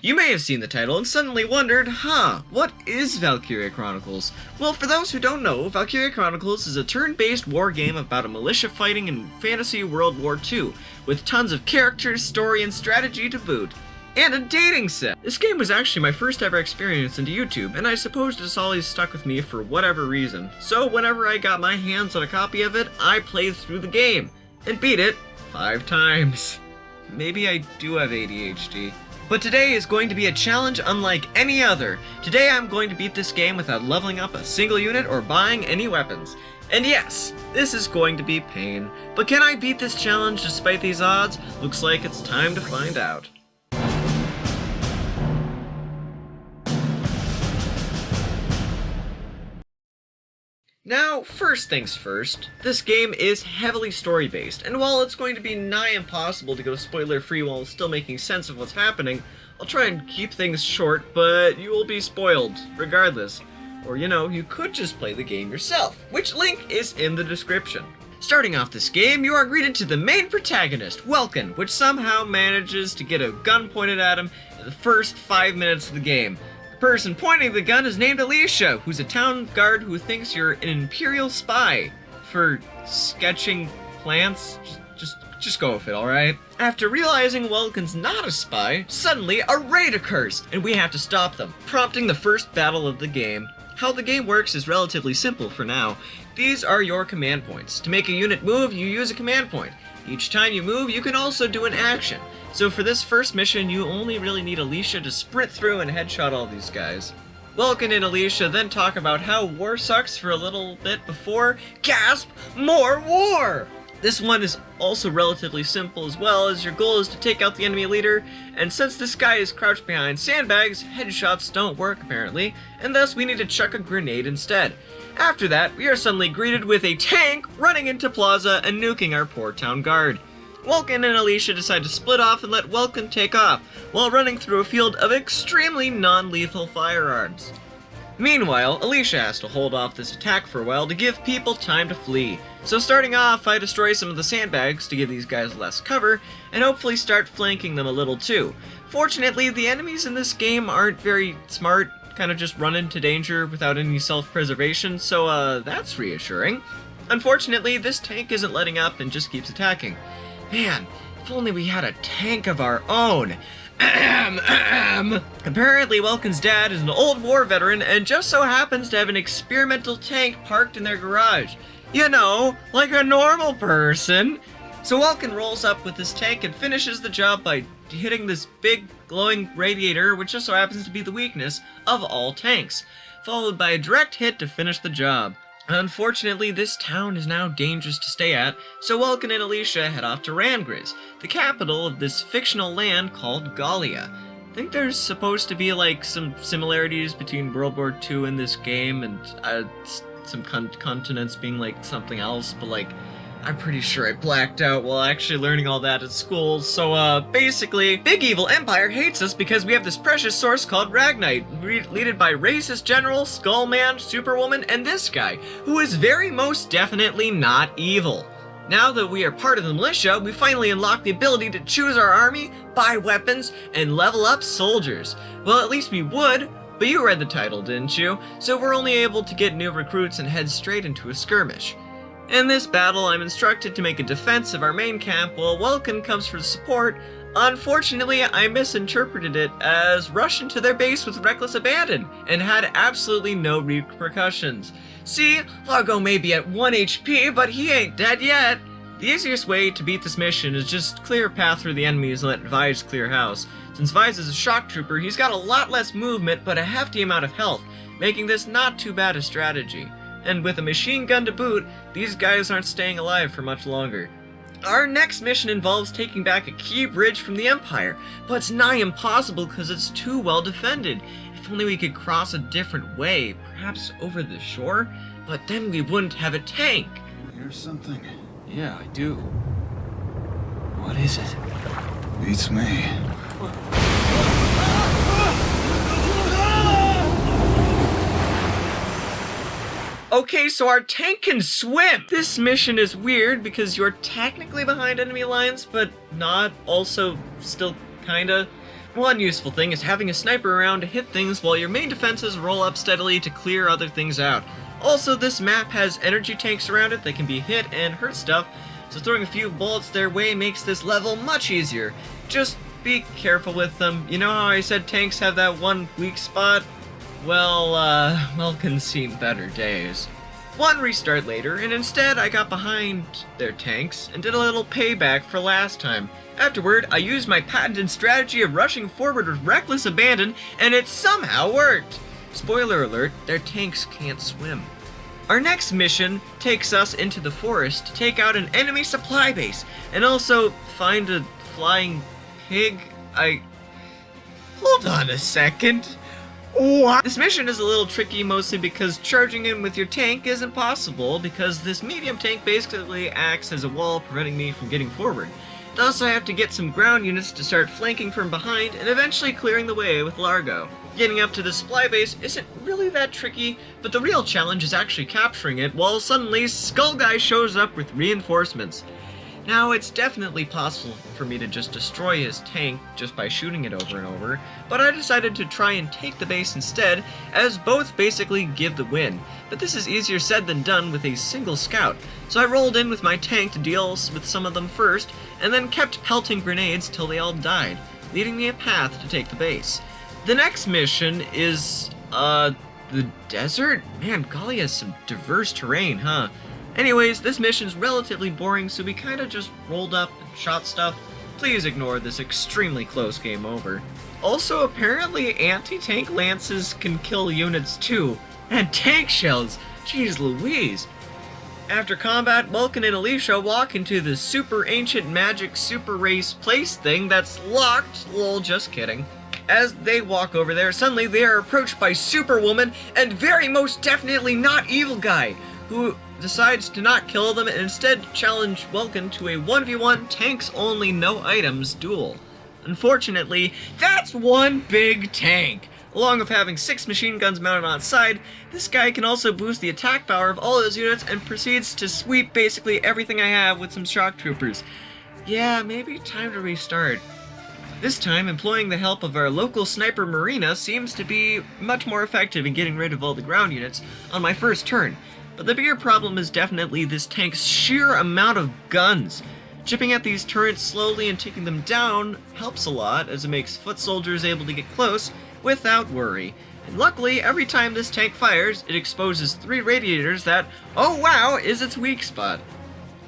You may have seen the title and suddenly wondered, what is Valkyria Chronicles? Well, for those who don't know, Valkyria Chronicles is a turn-based war game about a militia fighting in fantasy World War II, with tons of characters, story, and strategy to boot. And a dating sim! This game was actually my first ever experience into YouTube, and I suppose it's always stuck with me for whatever reason. So whenever I got my hands on a copy of it, I played through the game, and beat it 5 times. Maybe I do have ADHD. But today is going to be a challenge unlike any other. Today I'm going to beat this game without leveling up a single unit or buying any weapons. And yes, this is going to be pain. But can I beat this challenge despite these odds? Looks like it's time to find out. Now, first things first, this game is heavily story-based, and while it's going to be nigh impossible to go spoiler-free while still making sense of what's happening, I'll try and keep things short, but you will be spoiled, regardless. Or, you could just play the game yourself, which link is in the description. Starting off this game, you are greeted to the main protagonist, Welkin, which somehow manages to get a gun pointed at him in the first 5 minutes of the game. The person pointing the gun is named Alicia, who's a town guard who thinks you're an Imperial spy for sketching plants. Just go with it, alright? After realizing Welkin's not a spy, suddenly a raid occurs, and we have to stop them, prompting the first battle of the game. How the game works is relatively simple for now. These are your command points. To make a unit move, you use a command point. Each time you move, you can also do an action. So for this first mission, you only really need Alicia to sprint through and headshot all these guys. Welkin and Alicia then talk about how war sucks for a little bit before, gasp, more war! This one is also relatively simple as well, as your goal is to take out the enemy leader, and since this guy is crouched behind sandbags, headshots don't work apparently, and thus we need to chuck a grenade instead. After that, we are suddenly greeted with a tank running into Plaza and nuking our poor town guard. Welkin and Alicia decide to split off and let Welkin take off, while running through a field of extremely non-lethal firearms. Meanwhile, Alicia has to hold off this attack for a while to give people time to flee. So starting off, I destroy some of the sandbags to give these guys less cover, and hopefully start flanking them a little too. Fortunately, the enemies in this game aren't very smart, kind of just run into danger without any self-preservation, so that's reassuring. Unfortunately, this tank isn't letting up and just keeps attacking. Man, if only we had a tank of our own. Apparently, Welkin's dad is an old war veteran and just so happens to have an experimental tank parked in their garage. Like a normal person. So Welkin rolls up with this tank and finishes the job by hitting this big glowing radiator, which just so happens to be the weakness of all tanks, followed by a direct hit to finish the job. Unfortunately, this town is now dangerous to stay at, so Welkin and Alicia head off to Rangriz, the capital of this fictional land called Gallia. I think there's supposed to be like some similarities between World War II and this game, and some continents being like something else, but like, I'm pretty sure I blacked out while actually learning all that at school, so basically, Big Evil Empire hates us because we have this precious source called Ragnite, led by racist General, Skullman, Superwoman, and this guy, who is very most definitely not evil. Now that we are part of the militia, we finally unlock the ability to choose our army, buy weapons, and level up soldiers. Well, at least we would, but you read the title, didn't you? So we're only able to get new recruits and head straight into a skirmish. In this battle, I'm instructed to make a defense of our main camp while Welkin comes for support. Unfortunately, I misinterpreted it as rush into their base with reckless abandon and had absolutely no repercussions. See, Largo may be at 1 HP, but he ain't dead yet. The easiest way to beat this mission is just clear a path through the enemies and let Vyse clear house. Since Vyse is a shock trooper, he's got a lot less movement but a hefty amount of health, making this not too bad a strategy. And with a machine gun to boot, these guys aren't staying alive for much longer. Our next mission involves taking back a key bridge from the Empire, but it's nigh impossible because it's too well defended. If only we could cross a different way, perhaps over the shore, but then we wouldn't have a tank. Here's something. Yeah, I do. What is it? Beats me. Okay, so our tank can swim! This mission is weird because you're technically behind enemy lines, but not, also still kinda. One useful thing is having a sniper around to hit things while your main defenses roll up steadily to clear other things out. Also, this map has energy tanks around it that can be hit and hurt stuff, so throwing a few bullets their way makes this level much easier. Just be careful with them. You know how I said tanks have that one weak spot? Well, Welkin's seen better days. One restart later, and instead I got behind their tanks and did a little payback for last time. Afterward, I used my patented strategy of rushing forward with reckless abandon, and it somehow worked! Spoiler alert, their tanks can't swim. Our next mission takes us into the forest to take out an enemy supply base, and also find a flying pig. Hold on a second. What? This mission is a little tricky mostly because charging in with your tank isn't possible because this medium tank basically acts as a wall preventing me from getting forward. Thus I have to get some ground units to start flanking from behind and eventually clearing the way with Largo. Getting up to the supply base isn't really that tricky, but the real challenge is actually capturing it while suddenly Skull Guy shows up with reinforcements. Now, it's definitely possible for me to just destroy his tank just by shooting it over and over, but I decided to try and take the base instead, as both basically give the win. But this is easier said than done with a single scout, so I rolled in with my tank to deal with some of them first, and then kept pelting grenades till they all died, leading me a path to take the base. The next mission is, the desert? Man, golly has some diverse terrain, huh? Anyways, this mission's relatively boring, so we kinda just rolled up and shot stuff. Please ignore this extremely close game over. Also, apparently anti-tank lances can kill units too. And tank shells! Jeez Louise! After combat, Vulcan and Alicia walk into the super ancient magic super race place thing that's locked. Lol, just kidding. As they walk over there, suddenly they are approached by Superwoman and very most definitely not Evil Guy, who decides to not kill them and instead challenge Vulcan to a 1v1 tanks only no items duel. Unfortunately, that's one big tank! Along with having 6 machine guns mounted on its side, this guy can also boost the attack power of all his units and proceeds to sweep basically everything I have with some shock troopers. Yeah, maybe time to restart. This time, employing the help of our local sniper Marina seems to be much more effective in getting rid of all the ground units on my first turn. But the bigger problem is definitely this tank's sheer amount of guns. Chipping at these turrets slowly and taking them down helps a lot, as it makes foot soldiers able to get close without worry. And luckily, every time this tank fires, it exposes 3 radiators that, oh wow, is its weak spot.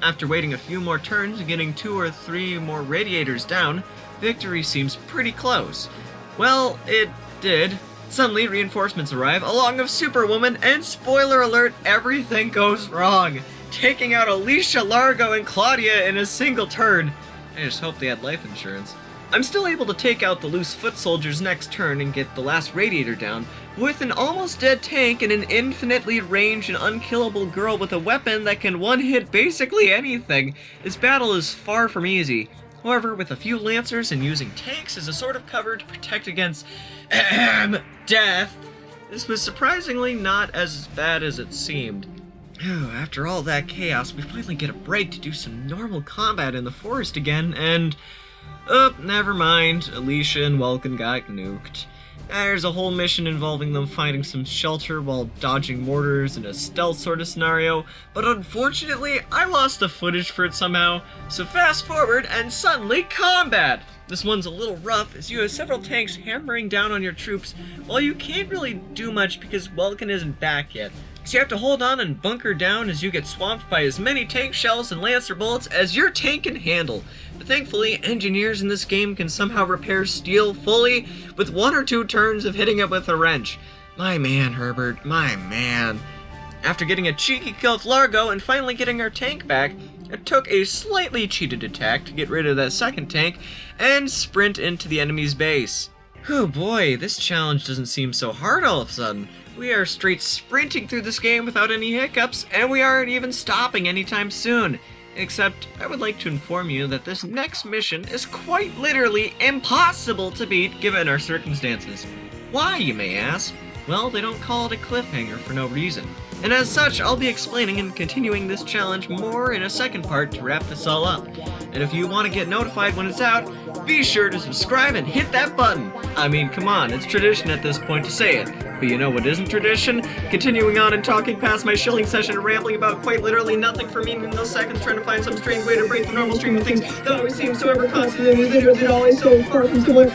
After waiting a few more turns and getting 2 or 3 more radiators down, victory seems pretty close. Well, it did. Suddenly, reinforcements arrive, along with Superwoman, and spoiler alert, everything goes wrong, taking out Alicia, Largo, and Claudia in a single turn. I just hope they had life insurance. I'm still able to take out the loose foot soldiers next turn and get the last radiator down, with an almost dead tank and an infinitely ranged and unkillable girl with a weapon that can one-hit basically anything. This battle is far from easy. However, with a few lancers and using tanks as a sort of cover to protect against death, this was surprisingly not as bad as it seemed. After all that chaos, we finally get a break to do some normal combat in the forest again, and... never mind. Alicia and Welkin got nuked. There's a whole mission involving them finding some shelter while dodging mortars in a stealth sort of scenario, but unfortunately, I lost the footage for it somehow, so fast forward and suddenly combat! This one's a little rough, as you have several tanks hammering down on your troops, while you can't really do much because Welkin isn't back yet. So you have to hold on and bunker down as you get swamped by as many tank shells and lancer bullets as your tank can handle. But thankfully, engineers in this game can somehow repair steel fully with 1 or 2 turns of hitting it with a wrench. My man, Herbert, my man. After getting a cheeky kill with Largo and finally getting our tank back, it took a slightly cheated attack to get rid of that second tank and sprint into the enemy's base. Oh boy, this challenge doesn't seem so hard all of a sudden. We are straight sprinting through this game without any hiccups, and we aren't even stopping anytime soon. Except, I would like to inform you that this next mission is quite literally impossible to beat given our circumstances. Why, you may ask? Well, they don't call it a cliffhanger for no reason. And as such, I'll be explaining and continuing this challenge more in a second part to wrap this all up. And if you want to get notified when it's out, be sure to subscribe and hit that button. I mean, come on, it's tradition at this point to say it. But you know what isn't tradition? Continuing on and talking past my shilling session and rambling about quite literally nothing for meaningless seconds, trying to find some strange way to break the normal stream of things that always seems so ever constant in these videos and always so far from similar.